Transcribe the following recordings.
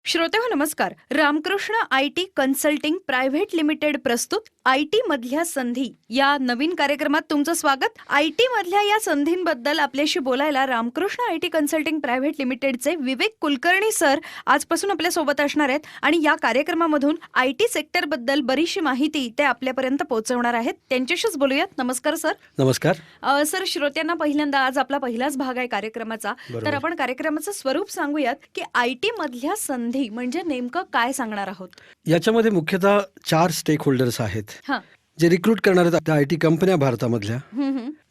श्रोते हो नमस्कार. Ramkrishna IT consulting private limited प्रस्तुत आयटी मधल्या संधी या नवीन कार्यक्रमात तुमचं स्वागत. आयटी मधल्या या संधींबद्दल आपल्याशी बोलायला रामकृष्ण आयटी कन्सल्टिंग प्रायव्हेट लिमिटेडचे विवेक कुलकर्णी सर आजपासून आपल्या सोबत असणार आहेत आणि या कार्यक्रमामधून आयटी सेक्टर बद्दल बरीचशी माहिती ते आपल्यापर्यंत पोहोचवणार आहेत. त्यांच्याशीच बोलूयात. नमस्कार सर. नमस्कार सर, श्रोत्यांना पहिल्यांदा आज आपला पहिलाच भाग आहे कार्यक्रमाचा, तर आपण कार्यक्रमाचं स्वरूप सांगूयात की आयटी मधल्या संधी म्हणजे नेमकं काय सांगणार आहोत. याच्यामध्ये मुख्यतः 4 स्टेक होल्डर्स आहेत हा. जे रिक्रूट करणार आहेत. त्या आयटी कंपन्या भारतामधल्या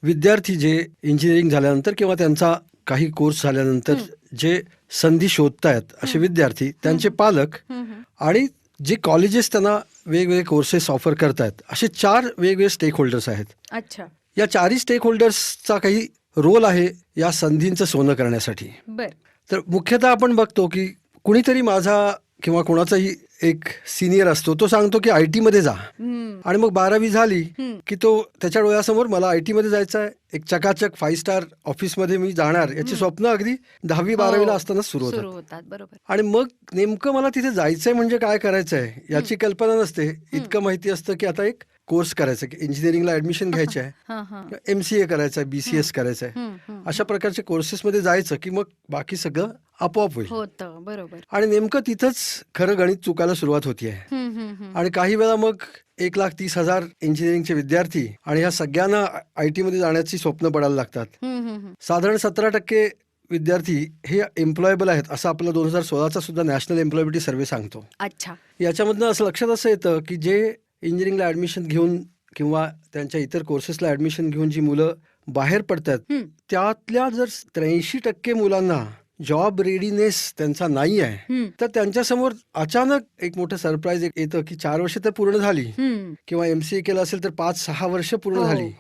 विद्यार्थी जे इंजिनिअरिंग झाल्यानंतर किंवा त्यांचा काही कोर्स झाल्यानंतर जे संधी शोधतायत असे विद्यार्थी, त्यांचे पालक आणि जे कॉलेजेस त्यांना वेगवेगळे कोर्सेस ऑफर करतायत, असे 4 वेगवेगळे स्टेक होल्डर्स आहेत. अच्छा. या 4ही स्टेक होल्डर्सचा काही रोल आहे या संधींचं सोनं करण्यासाठी. बर. तर मुख्यतः आपण बघतो की कुणीतरी माझा किंवा कोणाचाही एक सिनियर असतो, तो सांगतो की आयटी मध्ये जा, आणि मग 12वी झाली की तो त्याच्या डोळ्यासमोर मला आयटी मध्ये जायचं आहे, एक चकाचक 5 स्टार ऑफिसमध्ये मी जाणार, याची स्वप्न अगदी 10वी-12वीला असताना सुरू होतात. बरोबर. आणि मग नेमकं मला तिथे जायचंय म्हणजे काय करायचं आहे याची कल्पना नसते. इतकं माहिती असतं की आता एक कोर्स करायचा, की इंजिनिअरिंगला ऍडमिशन घ्यायचं आहे, MCA करायचं आहे, BCS करायचं आहे, अशा प्रकारचे कोर्सेसमध्ये जायचं की मग बाकी सगळं आपोआप होईल. बरोबर. आणि नेमकं तिथंच खरं गणित चुकायला सुरुवात होतीये. आणि काही वेळा मग 1,30,000 इंजिनिअरिंगचे विद्यार्थी आणि ह्या सगळ्यांना आयटी मध्ये जाण्याची स्वप्न पडायला लागतात. साधारण 17% विद्यार्थी हे एम्प्लॉयबल आहेत, असं आपला 2016चा सुद्धा नॅशनल एम्प्लॉयबिलिटी सर्व्हे सांगतो. अच्छा. याच्यामधनं असं लक्षात असं येतं की जे इंजिनिअरिंगला ऍडमिशन घेऊन किंवा त्यांच्या इतर कोर्सेसला ऍडमिशन घेऊन जी मुलं बाहेर पडतात, त्यातल्या जर 83% मुलांना जॉब रेडीनेस त्यांचा नाही आहे, तर त्यांच्यासमोर अचानक एक मोठं सरप्राईज येतं की 4 वर्ष तर पूर्ण झाली, किंवा MCA केलं असेल तर 5-6 वर्ष पूर्ण झाली,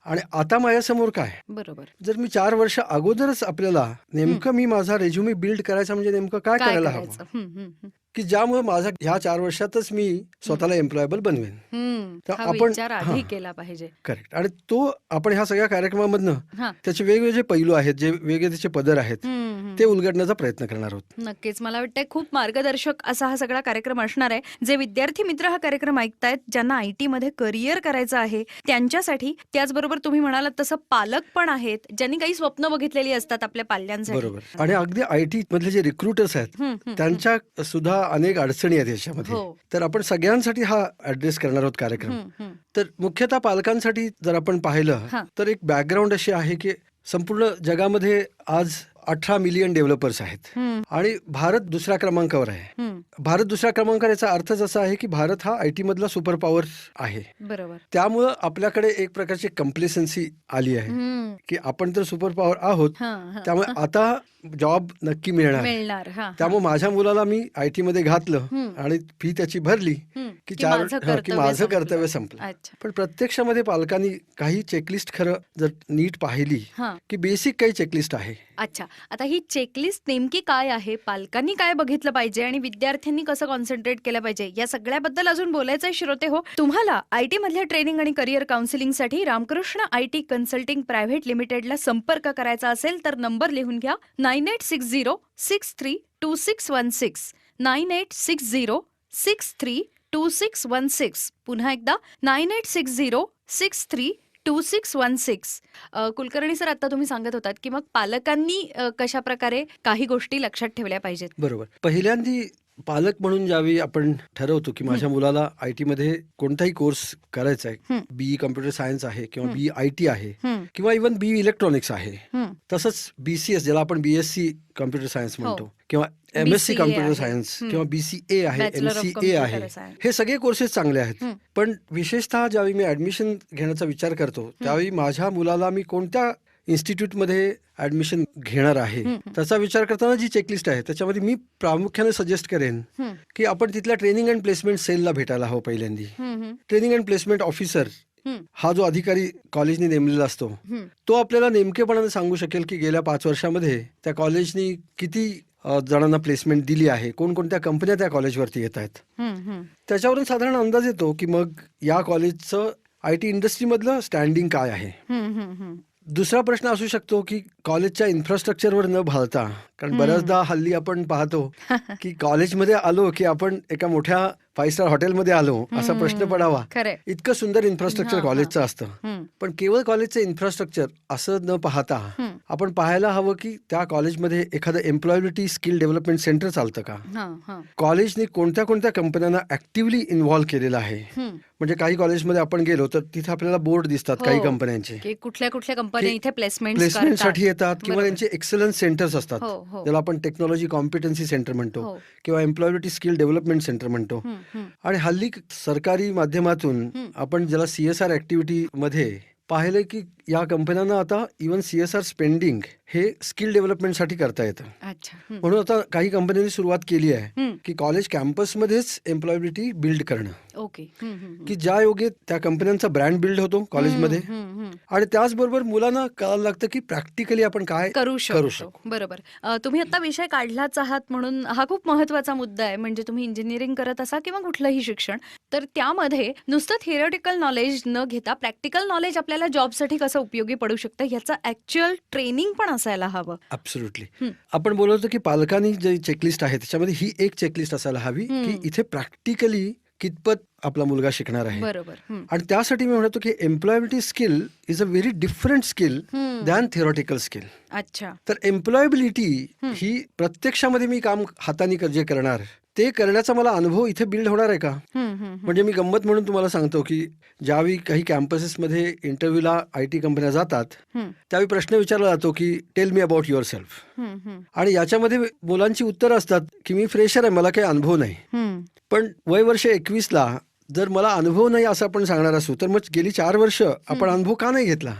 आणि आता माझ्यासमोर काय. बरोबर. जर मी 4 वर्ष अगोदरच आपल्याला नेमकं मी माझा रेझ्युमे बिल्ड करायचा म्हणजे नेमकं काय करायला हवं की ज्यामुळे माझा ह्या 4 वर्षातच मी स्वतःला एम्प्लॉयबल बनवेन. तर आपण आधी केला पाहिजे. करेक्ट. आणि तो आपण ह्या सगळ्या कार्यक्रमामधनं त्याचे वेगवेगळे जे पैलू आहेत, जे वेगळे त्याचे पदर आहेत, ते उलगडण्याचा प्रयत्न करणार आहोत. नक्कीच. मला वाटतंय खूप मार्गदर्शक असा हा सगळा कार्यक्रम असणार आहे. जे विद्यार्थी मित्र हा कार्यक्रम ऐकतायत, ज्यांना आयटी मध्ये करिअर करायचं आहे त्यांच्यासाठी, त्याचबरोबर तुम्ही म्हणालात तसं पालक पण आहेत ज्यांनी काही स्वप्न बघितलेली असतात आपल्या पाल्यांसाठी. बरोबर. आणि अगदी आयटी मधले जे रिक्रुटर्स आहेत त्यांच्या सुद्धा अनेक अडचणी आहेत याच्यामध्ये. तर आपण सगळ्यांसाठी हा ऍड्रेस करणार आहोत कार्यक्रम. तर मुख्यतः पालकांसाठी जर आपण पाहिलं तर एक बॅकग्राऊंड अशी आहे की संपूर्ण जगामध्ये आज 18 मिलियन डेव्हलपर्स आहेत आणि भारत दुसऱ्या क्रमांकावर आहे. भारत दुसऱ्या क्रमांकावर याचा अर्थच असा आहे की भारत हा आयटी मधला सुपर पॉवर आहे. बरोबर. त्यामुळं आपल्याकडे एक प्रकारची कम्प्लेसन्सी आली आहे की आपण तर सुपर पॉवर आहोत, त्यामुळे आता जॉब नक्की मिळणार. त्यामुळे माझ्या मुलाला मी आयटी मध्ये घातलं आणि फी त्याची भरली की माझं कर्तव्य संपलं. पण प्रत्यक्षामध्ये पालकांनी काही चेकलिस्ट खरं जर नीट पाहिली की बेसिक काही चेकलिस्ट आहे. अच्छा. आता ही चेकलिस्ट नेमकी काय आहे, पालकांनी काय बघितलं पाहिजे आणि विद्यार्थ्यांनी कसं कॉन्सन्ट्रेट केलं पाहिजे, या सगळ्याबद्दल अजून बोलायचं आहे. श्रोते हो, तुम्हाला आयटी मधल्या ट्रेनिंग आणि करिअर काउन्सिलिंगसाठी रामकृष्ण आयटी कन्सल्टिंग प्रायव्हेट लिमिटेडला संपर्क करायचा असेल तर नंबर लिहून घ्या. 9860632616 9860632616. पुन्हा एकदा 9860632616. कुलकर्णी सर, आता तुम्ही सांगत होतात की मग पालकांनी कशा प्रकारे काही गोष्टी लक्षात ठेवल्या पाहिजेत. बरोबर. पहिल्यांदी पालक म्हणून ज्यावेळी आपण ठरवतो की माझ्या मुलाला आयटी मध्ये कोणताही कोर्स करायचा आहे, BE कम्प्युटर सायन्स आहे किंवा BE IT आहे किंवा इव्हन BE इलेक्ट्रॉनिक्स आहे, तसंच BCS ज्याला आपण BSc कम्प्युटर सायन्स म्हणतो किंवा MSc कम्प्युटर सायन्स किंवा BCA आहे, MCA आहे, हे सगळे कोर्सेस चांगले आहेत. पण विशेषतः ज्यावेळी मी ऍडमिशन घेण्याचा विचार करतो त्यावेळी माझ्या मुलाला मी कोणत्या इन्स्टिट्यूटमध्ये ऍडमिशन घेणार आहे त्याचा विचार करताना जी चेकलिस्ट आहे त्याच्यामध्ये मी प्रामुख्याने सजेस्ट करेन की आपण तिथल्या ट्रेनिंग अँड प्लेसमेंट सेलला भेटायला हवं. पहिल्यांदी ट्रेनिंग अँड प्लेसमेंट ऑफिसर हा जो अधिकारी कॉलेजने नेमलेला असतो तो आपल्याला नेमकेपणाने सांगू शकेल की गेल्या 5 वर्षामध्ये त्या कॉलेजनी किती जणांना प्लेसमेंट दिली आहे, कोणकोणत्या कंपन्या त्या कॉलेजवरती येत आहेत. त्याच्यावरून साधारण अंदाज येतो की मग या कॉलेजचं आयटी इंडस्ट्रीमधलं स्टँडिंग काय आहे. दुसरा प्रश्न असू शकतो की कॉलेजच्या इन्फ्रास्ट्रक्चरवर न भाळता, कारण बऱ्याचदा हल्ली आपण पाहतो की कॉलेजमध्ये आलो की आपण एका मोठ्या 5 स्टार हॉटेलमध्ये आलो असा प्रश्न पडावा. खरंय. इतकं सुंदर इन्फ्रास्ट्रक्चर कॉलेजचं असतं. पण केवळ कॉलेजचं इन्फ्रास्ट्रक्चर असं न पाहता आपण पाहायला हवं की त्या कॉलेजमध्ये एखादं एम्प्लॉयबिलिटी स्किल डेव्हलपमेंट सेंटर चालतं का, कॉलेजने कोणत्या कोणत्या कंपन्यांना ऍक्टिव्हली इन्व्हॉल्व्ह केलेलं आहे. म्हणजे काही कॉलेजमध्ये आपण गेलो तर तिथे आपल्याला बोर्ड दिसतात काही कंपन्यांचे, कुठल्या कुठल्या कंपन्या इथे प्लेसमेंटसाठी येतात किंवा त्यांचे एक्सलन्स सेंटर्स असतात, ज्याला आपण टेक्नॉलॉजी कॉम्पिटन्सी सेंटर म्हणतो किंवा एम्प्लॉयबिलिटी स्किल डेव्हलपमेंट सेंटर म्हणतो. आणि हल्ली सरकारी माध्यमातून आपण ज्याला CSR ऍक्टिव्हिटी मध्ये पाहिलं की या कंपन्यांना आता इव्हन CSR स्पेंडिंग हे स्किल डेव्हलपमेंटसाठी करता येतं. म्हणून आता काही कंपन्यांनी सुरुवात केली आहे की कॉलेज कॅम्पसमध्येच एम्प्लॉयबिलिटी बिल्ड करणं, की ज्या योगे त्या कंपन्यांचा ब्रँड बिल्ड होतो कॉलेजमध्ये. आणि त्याचबरोबर मुलांना कळायला लागतं की प्रॅक्टिकली आपण काय करू शकतो. बरोबर. तुम्ही आता विषय काढलाच आहात म्हणून हा खूप महत्वाचा मुद्दा आहे. म्हणजे तुम्ही इंजिनिअरिंग करत असा किंवा कुठलंही शिक्षण, तर त्यामध्ये नुसतं थिअरिटिकल नॉलेज न घेता प्रॅक्टिकल नॉलेज आपल्याला जॉबसाठी कसं उपयोगी पडू शकतं ह्याचं ऍक्च्युअल ट्रेनिंग पण असायला हवं. ऍब्सोल्युटली. आपण बोलत होतो की पालकांनी जी चेकलिस्ट आहे त्याच्यामध्ये ही एक चेकलिस्ट असायला हवी की इथे प्रॅक्टिकली कितपत आपला मुलगा शिकणार आहे. बरोबर. आणि त्यासाठी मी म्हणतो की employability skill is a very different skill than theoretical skill. अच्छा. तर एम्प्लॉयबिलिटी ही प्रत्यक्षामध्ये मी काम हाताने जे करणार ते करण्याचा मला अनुभव इथे बिल्ड होणार आहे का. म्हणजे मी गंमत म्हणून तुम्हाला सांगतो की ज्यावेळी काही कॅम्पसेसमध्ये इंटरव्ह्यूला IT कंपन्या जातात त्यावेळी प्रश्न विचारला जातो की tell me about your self. आणि याच्यामध्ये मुलांची उत्तरं असतात की मी फ्रेशर आहे, मला काही अनुभव नाही. पण वय वर्ष 21ला जर मला अनुभव नाही असं आपण सांगणार असू तर मग गेली 4 वर्ष आपण अनुभव का नाही घेतला.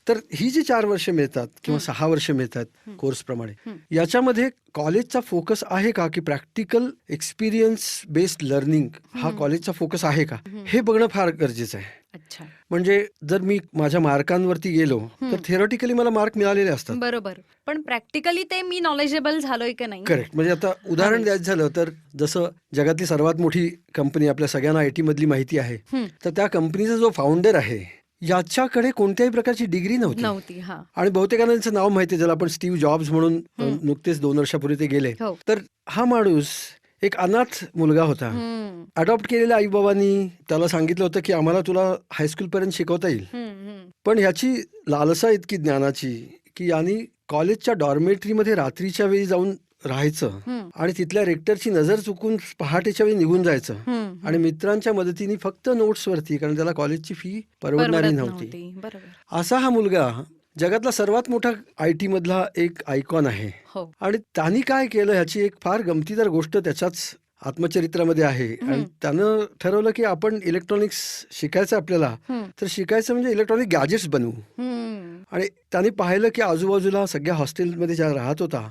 तर ही जी 4 वर्ष मिळतात किंवा 6 वर्ष मिळतात कोर्सप्रमाणे, याच्यामध्ये कॉलेजचा फोकस आहे का की प्रॅक्टिकल एक्सपिरियन्स बेस्ड लर्निंग हा कॉलेजचा फोकस आहे का हे बघणं फार गरजेचं आहे. अच्छा. म्हणजे जर मी माझ्या मार्कांवरती गेलो तर थिअरॉटिकली मला मार्क मिळालेले असतात. बरोबर. पण प्रॅक्टिकली ते मी नॉलेजेबल झालोय की नाही. करेक्ट. म्हणजे आता उदाहरण द्यायचं झालं तर जसं जगातली सर्वात मोठी कंपनी आपल्या सगळ्यांना IT मधली माहिती आहे, तर त्या कंपनीचा जो फाउंडर आहे याच्याकडे कोणत्याही प्रकारची डिग्री नव्हती. आणि बहुतेकांना त्यांचं नाव माहिती आहे, ज्याला आपण स्टीव्ह जॉब्स म्हणून नुकतेच 2 वर्षापूर्वी ते गेले. तर हा माणूस एक अनाथ मुलगा होता. अडॉप्ट केलेल्या आई बाबांनी त्याला सांगितलं होतं की आम्हाला तुला हायस्कूल पर्यंत शिकवता येईल. पण ह्याची लालसा इतकी ज्ञानाची की यांनी कॉलेजच्या डॉर्मेटरीमध्ये रात्रीच्या वेळी जाऊन राहायचं आणि तिथल्या रेक्टरची नजर चुकून पहाटेच्या वेळी निघून जायचं आणि मित्रांच्या मदतीने फक्त नोट्सवरती, कारण त्याला कॉलेजची फी परवडणारी नव्हती. असा हा मुलगा जगातला सर्वात मोठा IT मधला एक आयकॉन आहे. आणि त्यांनी काय केलं ह्याची एक फार गमतीदार गोष्ट त्याच्याच आत्मचरित्रामध्ये आहे. आणि त्यानं ठरवलं की आपण इलेक्ट्रॉनिक्स शिकायचं आपल्याला, तर शिकायचं म्हणजे इलेक्ट्रॉनिक गॅजेट्स बनवू. आणि त्याने पाहिलं की आजूबाजूला सगळ्या हॉस्टेलमध्ये ज्या राहत होता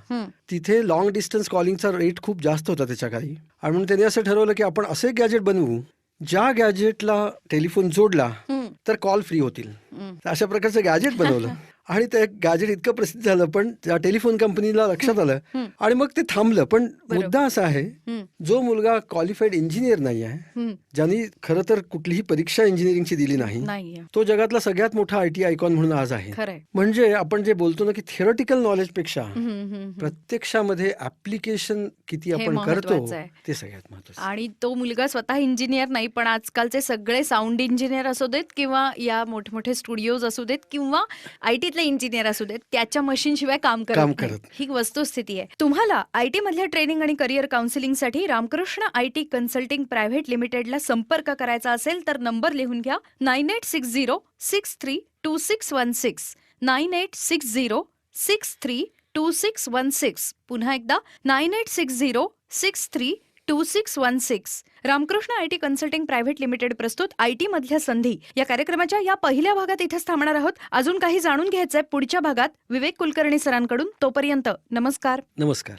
तिथे लॉंग डिस्टन्स कॉलिंगचा रेट खूप जास्त होता त्याच्या काही. आणि म्हणून त्याने असं ठरवलं की आपण असे गॅजेट बनवू ज्या गॅजेटला टेलिफोन जोडला तर कॉल फ्री होतील. अशा प्रकारचं गॅजेट बनवलं. आणि ते गॅजेट इतकं प्रसिद्ध झालं पण त्या टेलिफोन कंपनीला लक्षात आलं आणि मग ते थांबलं. पण मुद्दा असा आहे, जो मुलगा क्वालिफाईड इंजिनियर नाही आहे, ज्यांनी खरं तर कुठलीही परीक्षा इंजिनिअरिंगची दिली नाही, तो जगातला सगळ्यात मोठा IT आयकॉन म्हणून आज आहे. म्हणजे आपण जे बोलतो ना की थिअरॉटिकल नॉलेज पेक्षा प्रत्यक्षामध्ये ऍप्लिकेशन किती आपण करतो ते सगळ्यात महत्त्वाचं. आणि तो मुलगा स्वतः इंजिनियर नाही, पण आजकालचे सगळे साऊंड इंजिनियर असू देत किंवा या मोठमोठे स्टुडिओज असू देत किंवा IT इंजिनियर असू देत, त्याच्या मशीन शिवाय काम करत ही वस्तुस्थिती आहे. तुम्हाला IT मधल्या ट्रेनिंग आणि करिअर काउन्सिलिंगसाठी रामकृष्ण IT कन्सल्टिंग प्रायव्हेट लिमिटेडला संपर्क करायचा असेल तर नंबर लिहून घ्या 9860632616 9860632616. पुन्हा एकदा 9860632616. Ramkrishna IT consulting private limited प्रस्तुत IT मधल्या संधी या कार्यक्रमाच्या या पहिल्या भागात इथेच थांबणार आहोत. अजून काही जाणून घ्यायचंय पुढच्या भागात विवेक कुलकर्णी सरांकडून. तोपर्यंत नमस्कार. नमस्कार.